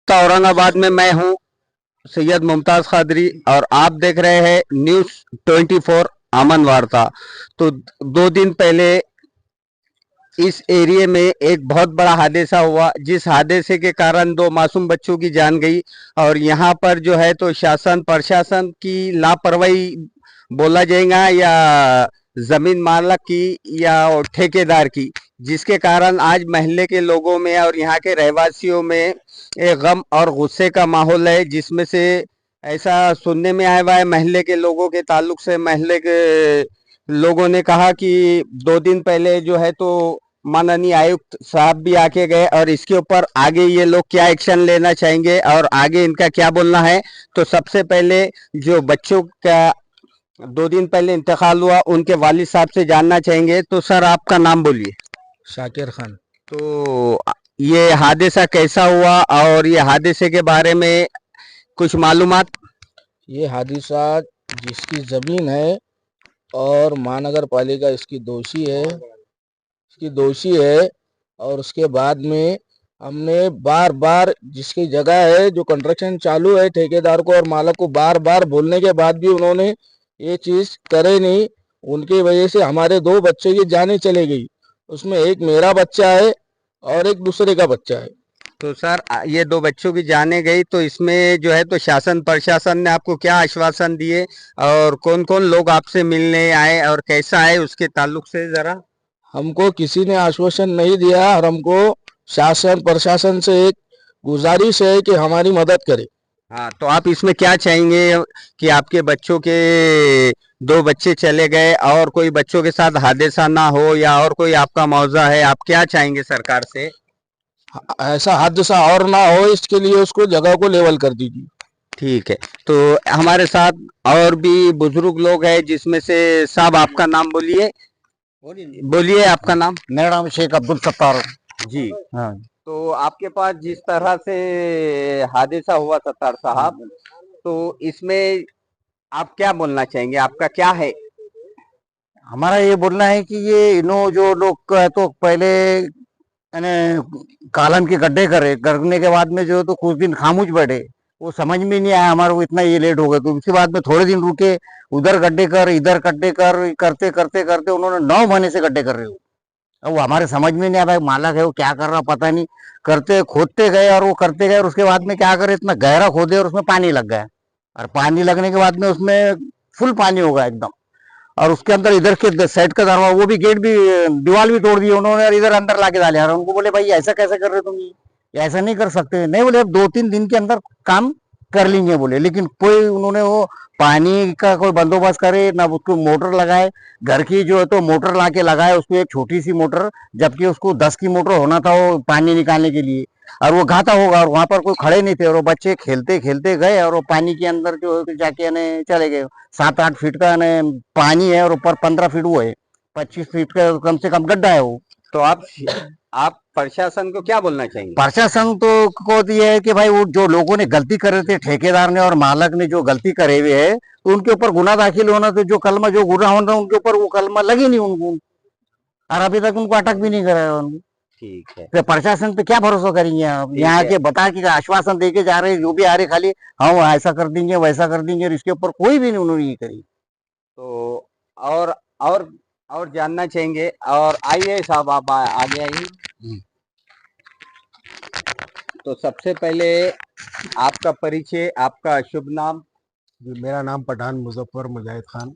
तो औरंगाबाद में मैं हूँ सैयद मुमताज कादरी और आप देख रहे हैं न्यूज़ 24 अमन वार्ता। तो 2 दिन पहले इस एरिया में एक बहुत बड़ा हादसा हुआ, जिस हादसे के कारण 2 मासूम बच्चों की जान गई। और यहाँ पर जो है तो शासन प्रशासन की लापरवाही बोला जाएगा या जमीन मालक की या ठेकेदार की, जिसके कारण आज महल्ले के लोगों में और यहाँ के रहवासियों में एक गम और गुस्से का माहौल है। जिसमें से ऐसा सुनने में आया हुआ है, महल्ले के लोगों के ताल्लुक से महल्ले के लोगों ने कहा कि 2 दिन पहले जो है तो माननीय आयुक्त साहब भी आके गए, और इसके ऊपर आगे ये लोग क्या एक्शन लेना चाहेंगे और आगे इनका क्या बोलना है। तो सबसे पहले जो बच्चों का 2 दिन पहले इंतकाल हुआ, उनके वालिद साहब से जानना चाहेंगे। तो सर, आपका नाम बोलिए। शाकिर खान। तो ये हादसा कैसा हुआ और ये हादसे के बारे में कुछ मालूमात। ये हादसा जिसकी ज़मीन है और महानगर पालिका इसकी दोषी है। और उसके बाद में हमने बार बार जिसकी जगह है जो कंस्ट्रक्शन चालू है, ठेकेदार को और मालक को बार बार बोलने के बाद भी उन्होंने ये चीज़ करे नहीं। उनकी वजह से हमारे 2 बच्चों की जानें चली गई। उसमें एक मेरा बच्चा है और एक दूसरे का बच्चा है। तो सर, ये 2 बच्चों की जाने गई, तो इसमें जो है तो शासन प्रशासन ने आपको क्या आश्वासन दिए और कौन कौन लोग आपसे मिलने आए और कैसा है उसके ताल्लुक से जरा। हमको किसी ने आश्वासन नहीं दिया और हमको शासन प्रशासन से एक गुजारिश है कि हमारी मदद करे। हाँ, तो आप इसमें क्या चाहेंगे कि आपके बच्चों के 2 बच्चे चले गए और कोई बच्चों के साथ हादसा ना हो, या और कोई आपका मुआवजा है, आप क्या चाहेंगे सरकार से। ऐसा हादसा और ना हो, इसके लिए उसको जगह को लेवल कर दीजिए। ठीक है। तो हमारे साथ और भी बुजुर्ग लोग हैं, जिसमें से साहब आपका नाम बोलिए। बोलिए आपका नाम। मेरा नाम शेख अब्दुल सत्तार। जी। हाँ। तो आपके पास जिस तरह से हादसा हुआ सत्तार साहब, तो इसमें आप क्या बोलना चाहेंगे, आपका क्या है। हमारा ये बोलना है कि ये इन्हों जो लोग तो पहले यानी कालन के गड्ढे करने के बाद में जो तो कुछ दिन खामोश बैठे। वो समझ में नहीं आया हमारे को, इतना ये लेट हो गया। तो उसके बाद में थोड़े दिन रुके, उधर गड्ढे कर इधर गड्ढे कर, करते करते करते उन्होंने 9 महीने से गड्ढे कर रहे हो। अब वो हमारे समझ में नहीं आया, भाई मालक है वो क्या कर रहा पता नहीं। करते खोदते गए और वो करते गए, और उसके बाद में क्या करे, इतना गहरा खोदे और उसमें पानी लग गया। और पानी लगने के बाद में उसमें फुल पानी हो गया एकदम। और उसके अंदर इधर के साइड का दरवाजा, वो भी गेट भी, दीवार भी तोड़ दी उन्होंने और इधर अंदर लाके डाले। और उनको बोले भाई ऐसा कैसे कर रहे हो तुम, ये ऐसा नहीं कर सकते। नहीं, बोले अब 2-3 दिन के अंदर काम कर लेंगे बोले। लेकिन कोई उन्होंने वो पानी का कोई बंदोबस्त करे ना, उसको मोटर लगाए। घर की जो है तो मोटर ला के लगाए उसको, एक छोटी सी मोटर, जबकि उसको 10 की मोटर होना था वो पानी निकालने के लिए। और वो घाटा होगा, और वहां पर कोई खड़े नहीं थे, और वो बच्चे खेलते खेलते गए और वो पानी के अंदर जो है जाके चले गए। 7-8 फीट का पानी है और ऊपर 15 फीट वो है, 25 फीट का कम से कम गड्ढा है वो। तो आप प्रशासन को क्या बोलना चाहेंगे। प्रशासन तो को तो ये है कि भाई वो जो लोगों ने गलती करे थे, ठेकेदार ने और मालक ने जो गलती करे हुए है, तो उनके ऊपर गुना दाखिल होना। तो जो कलमा जो गुना होना उनके ऊपर, वो कलमा लगे नहीं उनको, और अभी तक उनको अटक भी नहीं कराया उनको। ठीक है। तो प्रशासन पे क्या भरोसा करेंगे आप, ठीक यहाँ है। के बता के आश्वासन देके जा रहे हैं, जो भी आ रहे खाली हम ऐसा कर देंगे वैसा कर देंगे, और इसके ऊपर कोई भी नहीं उन्होंने ये करी। तो और और और जानना चाहेंगे, और आइए साहब, आप आगे आइए। तो सबसे पहले आपका परिचय, आपका शुभ नाम। जी, मेरा नाम पठान मुजफ्फर मुजाहिद खान।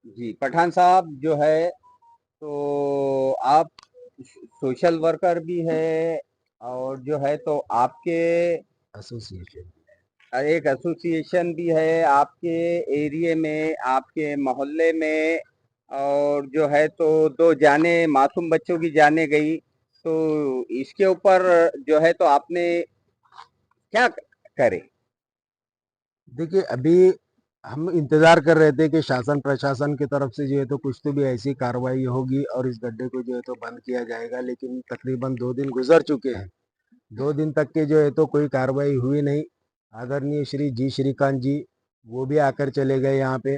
जी, पठान साहब जो है तो आप सोशल वर्कर भी है, और जो है तो आपके एसोसिएशन। एक एसोसिएशन भी है आपके एरिया में, आपके मोहल्ले में। और जो है तो 2 मासूम बच्चों की जाने गई, तो इसके ऊपर जो है तो आपने क्या करे। देखिए, अभी हम इंतजार कर रहे थे कि शासन प्रशासन की तरफ से जो है तो कुछ तो भी ऐसी कार्रवाई होगी और इस गड्ढे को जो है तो बंद किया जाएगा। लेकिन तकरीबन 2 दिन गुजर चुके हैं, 2 दिन तक के जो है तो कोई कार्रवाई हुई नहीं। आदरणीय श्री जी श्रीकांत जी वो भी आकर चले गए यहाँ पे।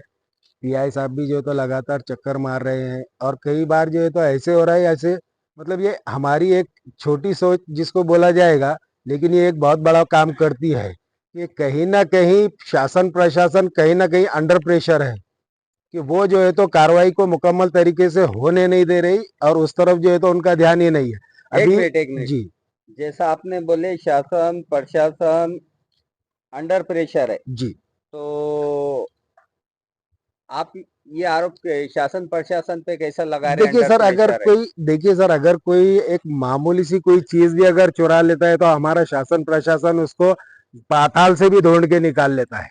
पीआई साहब भी जो है तो लगातार चक्कर मार रहे हैं, और कई बार जो है तो ऐसे हो रहा है, ऐसे मतलब ये हमारी एक छोटी सोच जिसको बोला जाएगा लेकिन ये एक बहुत बड़ा काम करती है कि कहीं ना कहीं शासन प्रशासन कहीं ना कहीं अंडर प्रेशर है कि वो जो है तो कार्रवाई को मुकम्मल तरीके से होने नहीं दे रही और उस तरफ जो है तो उनका ध्यान ही नहीं है एक अभी। मिनट एक मिनट, जी जैसा आपने बोले शासन प्रशासन अंडर प्रेशर है, जी तो आप ये आरोप शासन प्रशासन पे कैसा लगा रहे हैं देखिए अंडर सर, अगर प्रेशर है? कोई देखिए सर, अगर कोई एक मामूली सी कोई चीज भी अगर चुरा लेता है तो हमारा शासन प्रशासन उसको पाताल से भी ढूंढ के निकाल लेता है।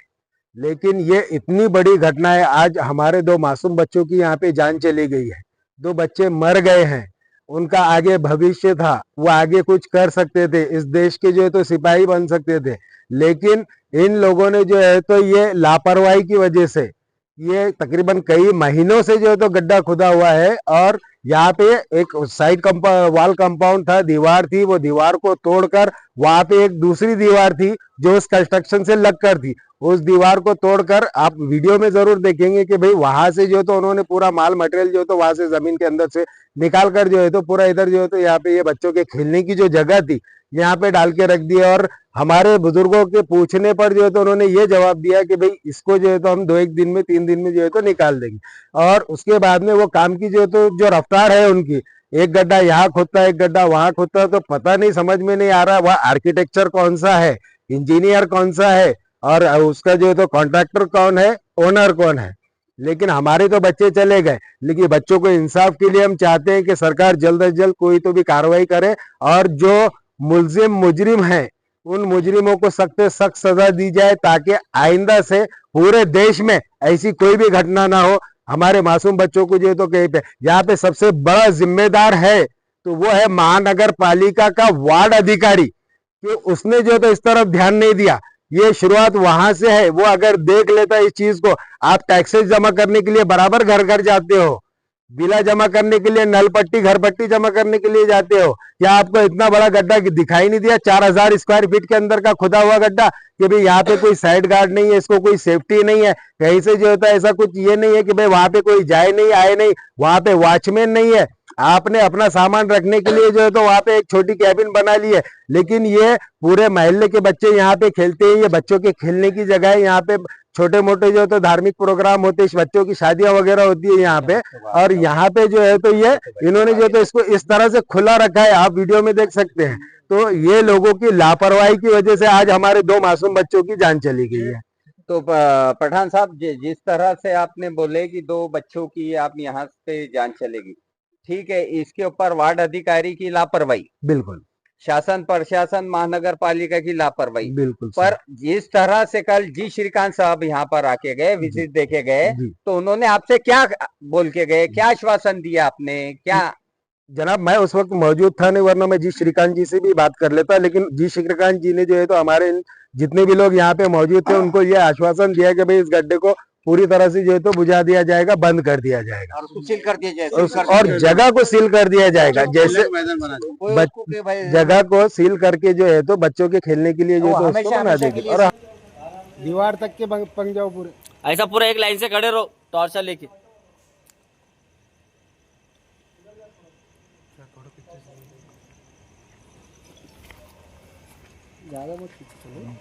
लेकिन ये इतनी बड़ी घटना है, आज हमारे दो मासूम बच्चों की यहाँ पे जान चली गई है, दो बच्चे मर गए हैं, उनका आगे भविष्य था, वो आगे कुछ कर सकते थे, इस देश के जो है तो सिपाही बन सकते थे, लेकिन इन लोगों ने जो है तो ये लापरवाही की वजह से ये तकरीबन कई महीनों से जो है तो गड्ढा खुदा हुआ है और यहाँ पे एक साइड वाल कंपाउंड था, दीवार थी, वो दीवार को तोड़कर वहां पे एक दूसरी दीवार थी जो उस कंस्ट्रक्शन से लगकर थी, उस दीवार को तोड़कर आप वीडियो में जरूर देखेंगे कि भाई वहां से जो तो उन्होंने पूरा माल मटेरियल जो तो वहां से जमीन के अंदर से निकाल कर जो है तो पूरा इधर जो है तो यहाँ पे ये बच्चों के खेलने की जो जगह थी यहाँ पे डाल के रख दिया और हमारे बुजुर्गों के पूछने पर जो है तो उन्होंने ये जवाब दिया कि भाई इसको जो है तो हम 2 एक दिन में 3 दिन में जो है तो निकाल देंगे। और उसके बाद में वो काम की जो है तो जो रफ्तार है उनकी, एक गड्ढा यहाँ खोदता है, एक गड्ढा वहां खोदता है, तो पता नहीं, समझ में नहीं आ रहा वह आर्किटेक्चर कौन सा है, इंजीनियर कौन सा है और उसका जो है तो कॉन्ट्रैक्टर कौन है, ओनर कौन है। लेकिन हमारे तो बच्चे चले गए, लेकिन बच्चों को इंसाफ के लिए हम चाहते हैं कि सरकार जल्द से जल्द कोई तो भी कार्रवाई करे और जो मुलजिम मुजरिम है उन मुजरिमों को सख्त से सख्त सजा दी जाए ताकि आइंदा से पूरे देश में ऐसी कोई भी घटना ना हो। हमारे मासूम बच्चों को जो है तो कहीं पे यहाँ पे सबसे बड़ा जिम्मेदार है तो वो है महानगर पालिका का वार्ड अधिकारी कि उसने जो है तो इस तरफ ध्यान नहीं दिया। ये शुरुआत वहां से है, वो अगर देख लेता इस चीज को, आप टैक्सेस जमा करने के लिए बराबर घर घर जाते हो, बिला जमा करने के लिए नल पट्टी घर पट्टी जमा करने के लिए जाते हो, क्या आपको इतना बड़ा गड्ढा दिखाई नहीं दिया 4,000 स्क्वायर फीट के अंदर का खुदा हुआ गड्ढा कि भाई यहाँ पे कोई साइड गार्ड नहीं है, इसको कोई सेफ्टी नहीं है, कहीं से जो होता है ऐसा कुछ ये नहीं है कि भाई वहां पे कोई जाए नहीं आए नहीं, वहां पे वॉचमैन नहीं है, आपने अपना सामान रखने के लिए जो है तो वहां पे एक छोटी कैबिन बना ली है, लेकिन ये पूरे मोहल्ले के बच्चे यहाँ पे खेलते हैं, ये बच्चों के खेलने की जगह है, यहाँ पे छोटे मोटे जो है तो धार्मिक प्रोग्राम होते हैं, बच्चों की शादियां वगैरह होती है यहाँ पे, और यहाँ पे जो है तो ये इन्होंने जो तो इसको इस तरह से खुला रखा है, आप वीडियो में देख सकते हैं। तो ये लोगों की लापरवाही की वजह से आज हमारे दो मासूम बच्चों की जान चली गई है। तो पठान साहब, जिस तरह से आपने बोले कि दो बच्चों की आप यहाँ पे जान चलेगी, ठीक है, इसके ऊपर वार्ड अधिकारी की लापरवाही, बिल्कुल शासन प्रशासन महानगर पालिका की लापरवाही, बिल्कुल पर सर। जिस तरह से कल जी श्रीकांत साहब यहाँ पर आके गए, विजिट देके गए, जी तो उन्होंने आपसे क्या बोल के गए, क्या आश्वासन दिया आपने, क्या? जनाब, मैं उस वक्त मौजूद था नहीं, वरना मैं जी श्रीकांत जी से भी बात कर लेता, लेकिन जी श्रीकांत जी ने जो है तो हमारे जितने भी लोग यहाँ पे मौजूद थे उनको ये आश्वासन दिया कि भाई इस गड्ढे को पूरी तरह से जो है तो बुझा दिया जाएगा, बंद कर दिया जाएगा और उसको सील कर दिया जाए, और जगह को सील कर दिया जाएगा, जैसे जगह को सील करके जो है तो बच्चों के खेलने के लिए जो है तो उसको बना देंगे। और दीवार तक के पंग जाओ पूरे, ऐसा पूरा एक लाइन से खड़े रहो टॉर्चर लेके। ज्यादा मत खींचो, चलो।